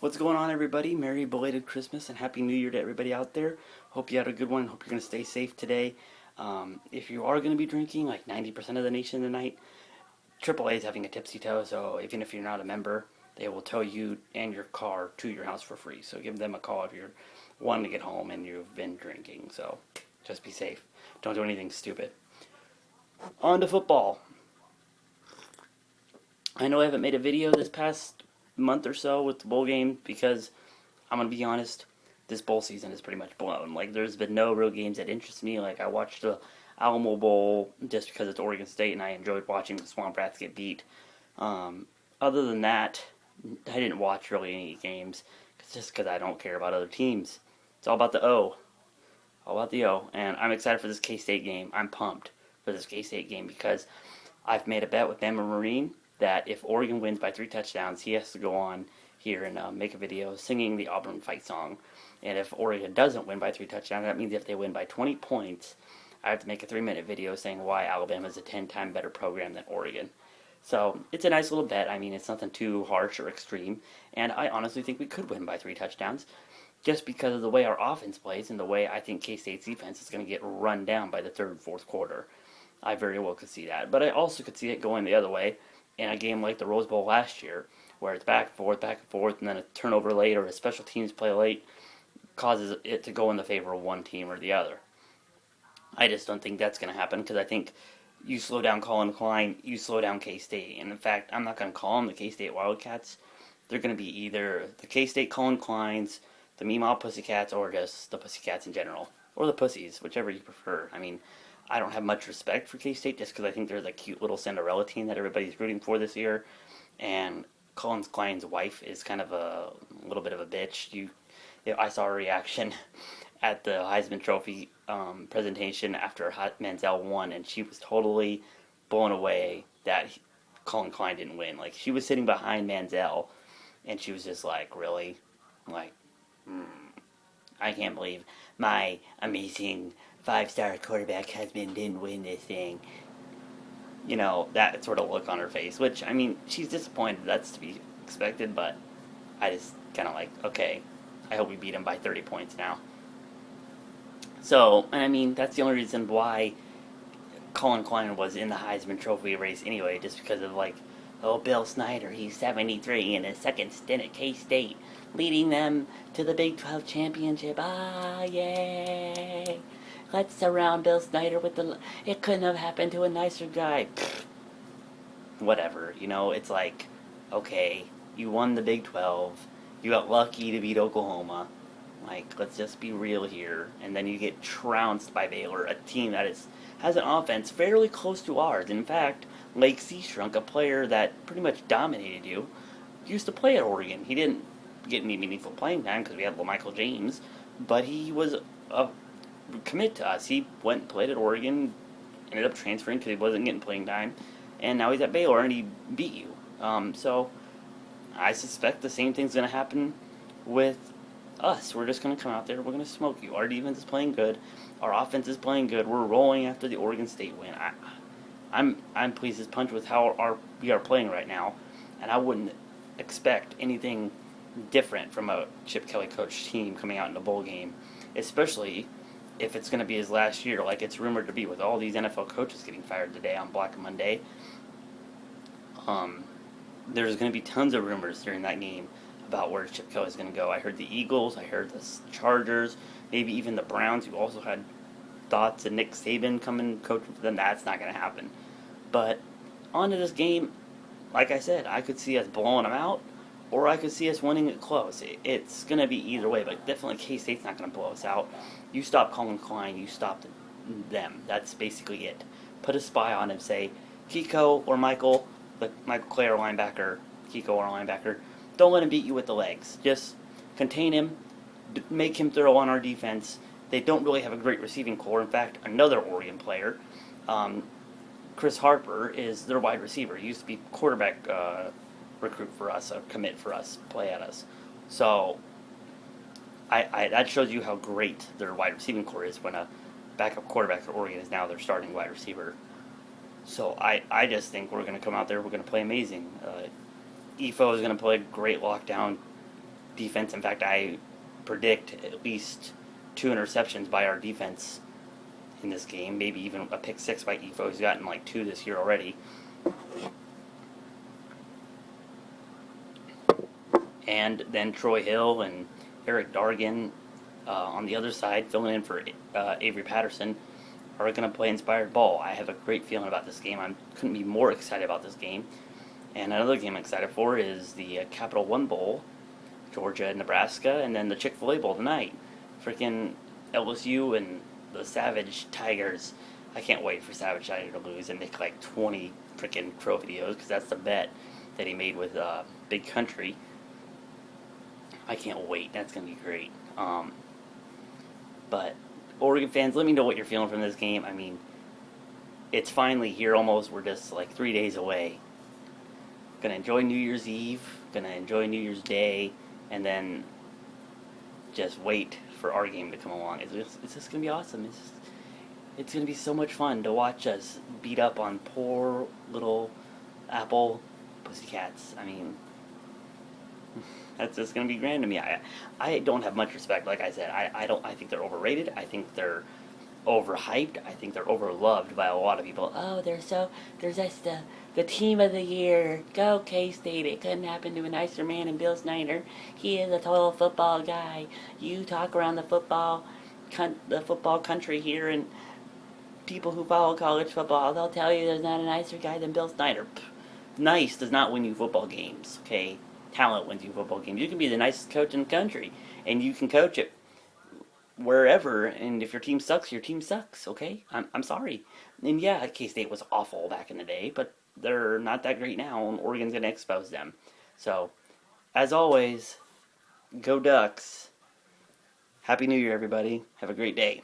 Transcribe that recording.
What's going on, everybody? Merry belated Christmas and Happy New Year to everybody out there. Hope you had a good one. Hope you're going to stay safe today. If you are going to be drinking, like 90% of the nation tonight, AAA is having a tipsy tow, so even if you're not a member, they will tow you and your car to your house for free. So give them a call if you're wanting to get home and you've been drinking. So just be safe. Don't do anything stupid. On to football. I know I haven't made a video this past month or so with the bowl game because I'm gonna be honest, this bowl season is pretty much blown. Like, there's been no real games that interest me. Like, I watched the Alamo Bowl just because it's Oregon State, and I enjoyed watching the Swamp Rats get beat. Um, Other than that, I didn't watch really any games, just because I don't care about other teams. It's all about the O, all about the O, and I'm excited for this K-State game. I'm pumped for this K-State game because I've made a bet with Bama Marine that if Oregon wins by 3 touchdowns, he has to go on here and make a video singing the Auburn fight song. And if Oregon doesn't win by 3 touchdowns, that means if they win by 20 points, I have to make a 3-minute video saying why Alabama is a 10-time better program than Oregon. So it's a nice little bet. I mean, it's nothing too harsh or extreme. And I honestly think we could win by 3 touchdowns just because of the way our offense plays and the way I think K-State's defense is going to get run down by the third and fourth quarter. I very well could see that. But I also could see it going the other way in a game like the Rose Bowl last year, where it's back and forth, and then a turnover late or a special teams play late causes it to go in the favor of one team or the other. I just don't think that's going to happen because I think you slow down Colin Klein, you slow down K-State. And in fact, I'm not going to call them the K-State Wildcats. They're going to be either the K-State Colin Kleins, the Meemaw Pussycats, or just the Pussycats in general. Or the Pussies, whichever you prefer. I mean, I don't have much respect for K-State just because I think they're the cute little Cinderella team that everybody's rooting for this year. And Colin Klein's wife is kind of a little bit of a bitch. I saw a reaction at the Heisman Trophy presentation after Manziel won, and she was totally blown away that Colin Klein didn't win. Like, she was sitting behind Manziel, and she was just like, really? Like, I can't believe my amazing five-star quarterback husband didn't win this thing. You know, that sort of look on her face, which, I mean, she's disappointed. That's to be expected, but I just kind of like, okay, I hope we beat him by 30 points now. So, and I mean, that's the only reason why Colin Klein was in the Heisman Trophy race anyway, just because of, like, oh, Bill Snyder, he's 73 in his second stint at K-State, leading them to the Big 12 championship. Ah, yay! Let's surround Bill Snyder with the... It couldn't have happened to a nicer guy. Pfft. Whatever, it's like, okay, you won the Big 12, you got lucky to beat Oklahoma. Like, let's just be real here. And then you get trounced by Baylor, a team that has an offense fairly close to ours. In fact, Lake Seastrunk, a player that pretty much dominated you, used to play at Oregon. He didn't get any meaningful playing time because we had Michael James, but he was a commit to us. He went and played at Oregon, ended up transferring because he wasn't getting playing time, and now he's at Baylor and he beat you. So I suspect the same thing's going to happen with us. We're just going to come out there, we're going to smoke you. Our defense is playing good, our offense is playing good, we're rolling after the Oregon State win. I'm pleased as punch with how we are playing right now, and I wouldn't expect anything different from a Chip Kelly coach team coming out in a bowl game, especially if it's going to be his last year, like it's rumored to be, with all these NFL coaches getting fired today on Black Monday. There's going to be tons of rumors during that game about where Chip Kelly's going to go. I heard the Eagles, I heard the Chargers, maybe even the Browns, who also had thoughts of Nick Saban coming coaching for them. That's not going to happen. But on to this game, like I said, I could see us blowing them out, or I could see us winning it close. It's going to be either way, but definitely K-State's not going to blow us out. You stop Colin Klein, you stop them. That's basically it. Put a spy on him, say, Kiko or Michael, like Michael Clay, our linebacker, Kiko, our linebacker, don't let him beat you with the legs. Just contain him, make him throw on our defense. They don't really have a great receiving core. In fact, another Oregon player, Chris Harper, is their wide receiver. He used to be quarterback recruit for us, a commit for us, play at us. So that shows you how great their wide receiving core is when a backup quarterback at Oregon is now their starting wide receiver. So I just think we're going to come out there, we're going to play amazing. EFO is going to play great lockdown defense. In fact, I predict at least 2 interceptions by our defense in this game. Maybe even a pick six by Efo. He's gotten like 2 this year already. And then Troy Hill and Eric Dargan on the other side, filling in for Avery Patterson, are going to play inspired ball. I have a great feeling about this game. I couldn't be more excited about this game. And another game I'm excited for is the Capital One Bowl, Georgia, Nebraska, and then the Chick-fil-A Bowl tonight. Freaking LSU and the Savage Tigers. I can't wait for Savage Tiger to lose and make like 20 freaking crow videos, because that's the bet that he made with Big Country. I can't wait. That's going to be great. But Oregon fans, let me know what you're feeling from this game. I mean, it's finally here almost. We're just like 3 days away. Gonna enjoy New Year's Eve. Gonna enjoy New Year's Day. And then just wait for our game to come along. It's just gonna be awesome. It's gonna be so much fun to watch us beat up on poor little Apple Pussycats. I mean, that's just gonna be grand to me. I don't have much respect. Like I said, I think they're overrated. I think they're overhyped. I think they're overloved by a lot of people. Oh, they're just the team of the year. Go K-State. It couldn't happen to a nicer man than Bill Snyder. He is a total football guy. You talk around the football country here, and people who follow college football, they'll tell you there's not a nicer guy than Bill Snyder. Nice does not win you football games, okay? Talent wins you football games. You can be the nicest coach in the country, and you can coach it wherever, and if your team sucks, your team sucks, okay? I'm sorry. And yeah, K-State was awful back in the day, but they're not that great now, and Oregon's going to expose them. So, as always, go Ducks. Happy New Year, everybody. Have a great day.